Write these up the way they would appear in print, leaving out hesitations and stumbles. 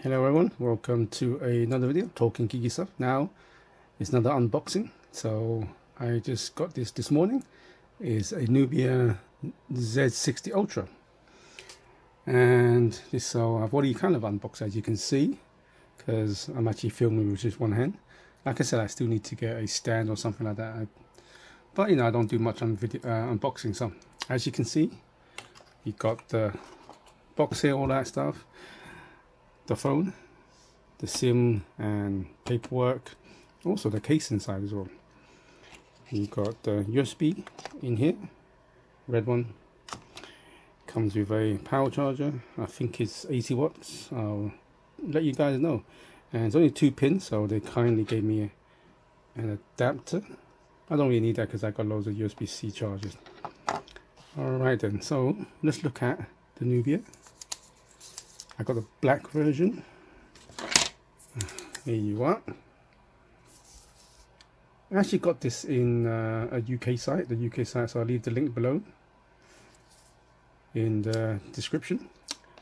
Hello everyone, welcome to another video talking geeky stuff. Now it's another unboxing. So I just got this morning. Is a Nubia Z60 Ultra, and so I've already kind of unboxed, as you can see, because I'm actually filming with just one hand. Like I said, I still need to get a stand or something like that, but I don't do much on video unboxing. So as you can see, you got the box here, all that stuff, the phone, the SIM and paperwork, also the case inside as well. You've got the USB in here, red one. Comes with a power charger. I think it's 80 watts. I'll let you guys know. And it's only 2 pins, so they kindly gave me an adapter. I don't really need that because I got loads of USB-C chargers. Alright then, so let's look at the Nubia. I got the black version. Here you are. I actually got this in a UK site, so I'll leave the link below in the description.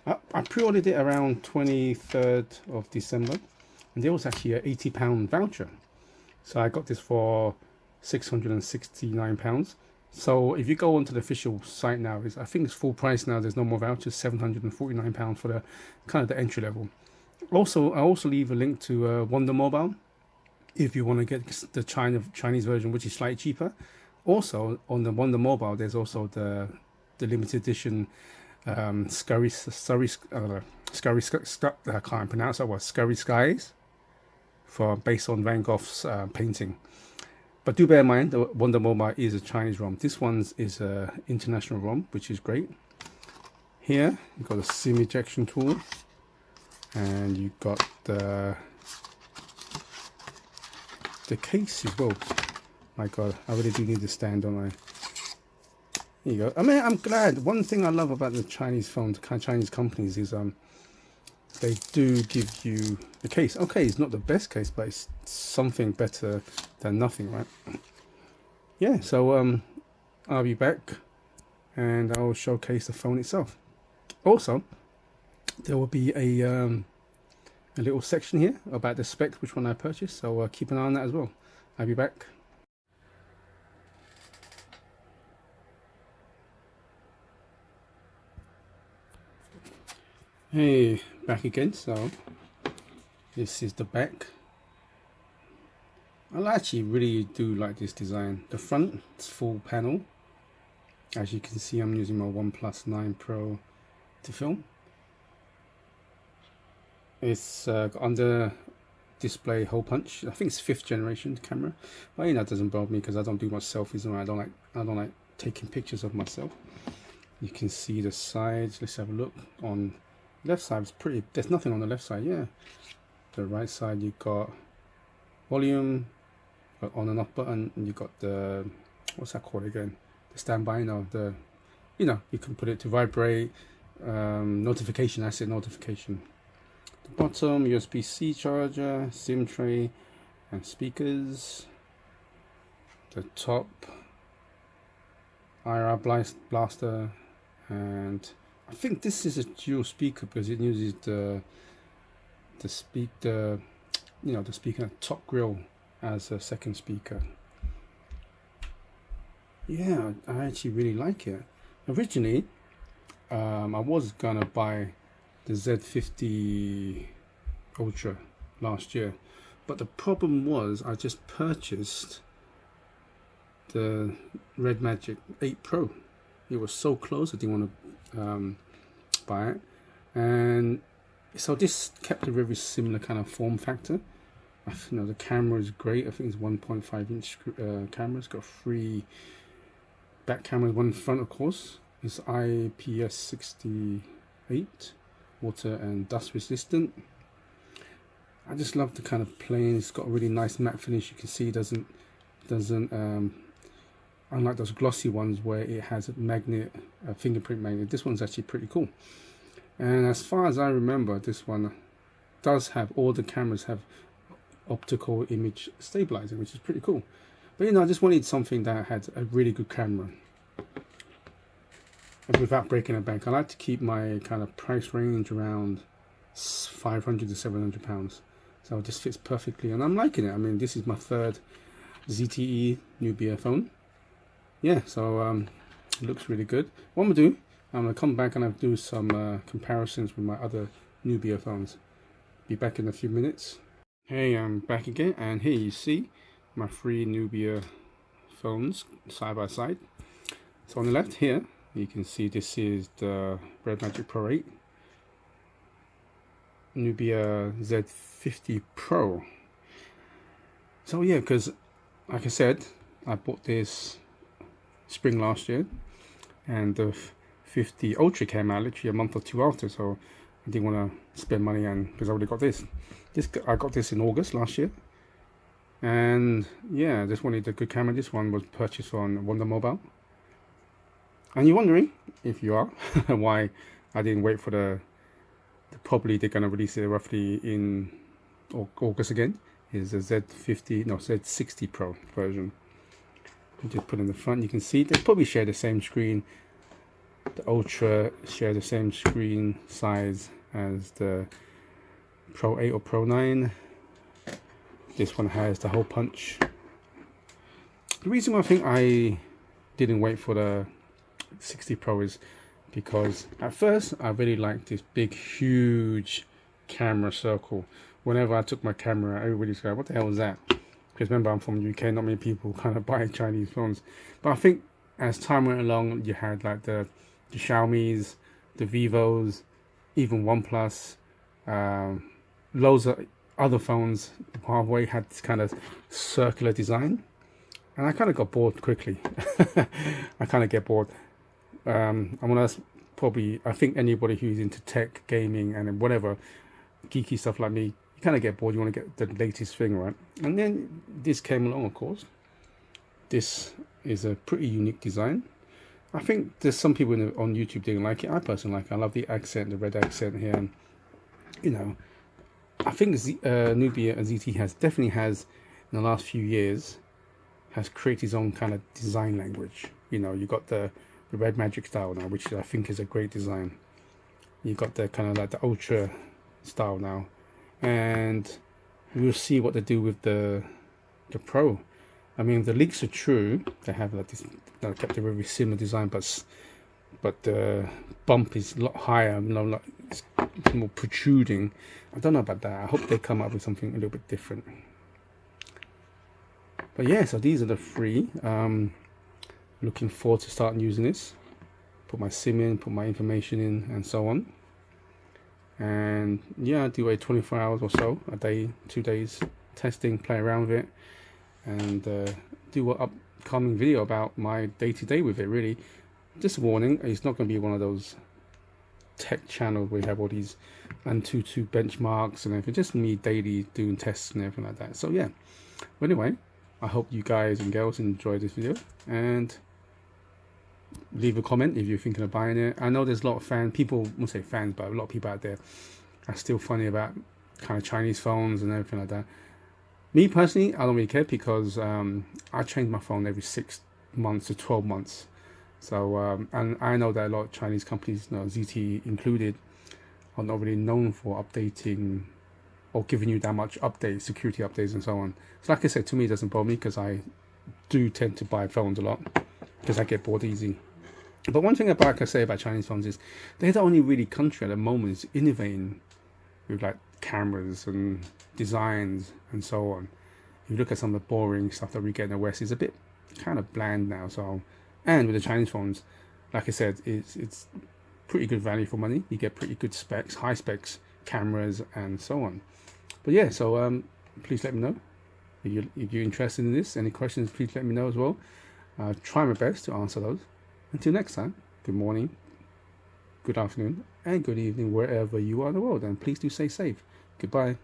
I pre-ordered it around 23rd of December, and there was actually an £80 voucher. So I got this for £669. So if you go onto the official site now, I think it's full price now. There's no more vouchers. £749 for the kind of the entry level. Also, I also leave a link to Wonder Mobile if you want to get the Chinese version, which is slightly cheaper. Also, on the Wonder Mobile, there's also the limited edition Scurry Skies based on Van Gogh's painting. But do bear in mind, the Wonder Mobile is a Chinese ROM. This one is a international ROM, which is great. Here you've got a SIM ejection tool, and you've got the case as well. My God, I really do need the stand, don't I? Here you go. I mean, I'm glad. One thing I love about the Chinese phones, Chinese companies, is they do give you the case. Okay, it's not the best case, but it's something better than nothing, right? Yeah, so I'll be back and I'll showcase the phone itself. Also, there will be a little section here about the specs, which one I purchased, so keep an eye on that as well. I'll be back. Hey, back again. So this is the back. I actually really do like this design. The front is full panel. As you can see, I'm using my OnePlus 9 Pro to film. It's got under display hole punch. I think it's 5th generation camera, but it doesn't bother me because I don't do much selfies, and I don't like taking pictures of myself. You can see the sides. Let's have a look. On left side, it's pretty. There's nothing on the left side. Yeah, the right side you got volume, got on and off button, and you got the, what's that called again? The standby. You can put it to vibrate, notification, asset notification. The bottom, USB-C charger, SIM tray, and speakers. The top, IR blaster, and I think this is a dual speaker because it uses the speaker top grill as a second speaker. Yeah, I actually really like it. Originally, I was gonna buy the Z50 Ultra last year, but the problem was I just purchased the Red Magic 8 Pro. It was so close, I didn't want to buy it, and so this kept a very similar kind of form factor. The camera is great. I think it's 1.5-inch camera. It's got 3 back cameras, one front, of course. It's IPS68, water and dust resistant. I just love the kind of plane. It's got a really nice matte finish. You can see it doesn't unlike those glossy ones where it has a magnet, a fingerprint magnet. This one's actually pretty cool. And as far as I remember, this one does have, all the cameras have optical image stabilizing, which is pretty cool. But I just wanted something that had a really good camera without breaking a bank. I like to keep my kind of price range around 500 to 700 pounds. So this fits perfectly, and I'm liking it. I mean, this is my third ZTE Nubia phone. Yeah, so it looks really good. What I'm gonna do, I'm gonna come back and I'll do some comparisons with my other Nubia phones. Be back in a few minutes. Hey, I'm back again, and here you see my three Nubia phones side by side. So on the left here, you can see this is the Red Magic Pro 8 Nubia Z60 Pro. So yeah, because like I said, I bought this spring last year, and the 50 Ultra came out literally a month or two after, so I didn't want to spend money, and because I already got this. I got this in August last year, and yeah, I just wanted a good camera. This one was purchased on Wonder Mobile, and you're wondering, if you are, why I didn't wait for the probably they're going to release it roughly in August again. Is the Z60 Pro version. Just put in the front, you can see they probably share the same screen. The Ultra share the same screen size as the Pro 8 or Pro 9. This one has the hole punch. The reason why I think I didn't wait for the 60 Pro is because at first I really liked this big huge camera circle. Whenever I took my camera, everybody's going, what the hell was that? Because remember, I'm from the UK, not many people kind of buy Chinese phones. But I think as time went along, you had like the Xiaomi's, the Vivos, even OnePlus, loads of other phones Huawei had this kind of circular design, and I kind of got bored quickly. I kind of get bored. I'm gonna probably, I think anybody who's into tech, gaming, and whatever geeky stuff like me, you kind of get bored. You want to get the latest thing, right? And then this came along, of course. This is a pretty unique design. I think there's some people on YouTube didn't like it. I personally like it. I love the accent, the red accent here. And, you know, I think Nubia ZT definitely has, in the last few years, has created his own kind of design language. You know, you got the red magic style now, which I think is a great design. You got the kind of like the Ultra style now, and we'll see what they do with the Pro. I mean, the leaks are true. They have like this, they kept a very similar design, but the bump is a lot higher. You know, like it's more protruding. I don't know about that. I hope they come up with something a little bit different. But yeah, so these are the three. Looking forward to starting using this. Put my SIM in, put my information in, and so on. And yeah, I do a 24 hours or so a day, 2 days testing, play around with it, and do an upcoming video about my day-to-day with it. Really, just a warning, it's not going to be one of those tech channels where you have all these Antutu benchmarks and everything. Just me daily doing tests and everything like that. So yeah, but anyway, I hope you guys and girls enjoy this video, and leave a comment if you're thinking of buying it. I know there's a lot of people, I won't say fans, but a lot of people out there are still funny about kind of Chinese phones and everything like that. Me personally, I don't really care, because I change my phone every 6 months to 12 months. So and I know that a lot of Chinese companies, you know, ZTE included, are not really known for updating or giving you that much updates, security updates and so on. So like I said, to me it doesn't bother me, because I do tend to buy phones a lot, because I get bored easy. But one thing I can say about Chinese phones is they're the only really country at the moment is innovating with like cameras and designs and so on. If you look at some of the boring stuff that we get in the West, it's a bit kind of bland now. So, and with the Chinese phones, like I said, it's pretty good value for money. You get pretty good specs, high specs cameras and so on. But yeah, so please let me know if you're interested in this. Any questions, please let me know as well. I'll try my best to answer those. Until next time, good morning, good afternoon, and good evening wherever you are in the world. And please do stay safe. Goodbye.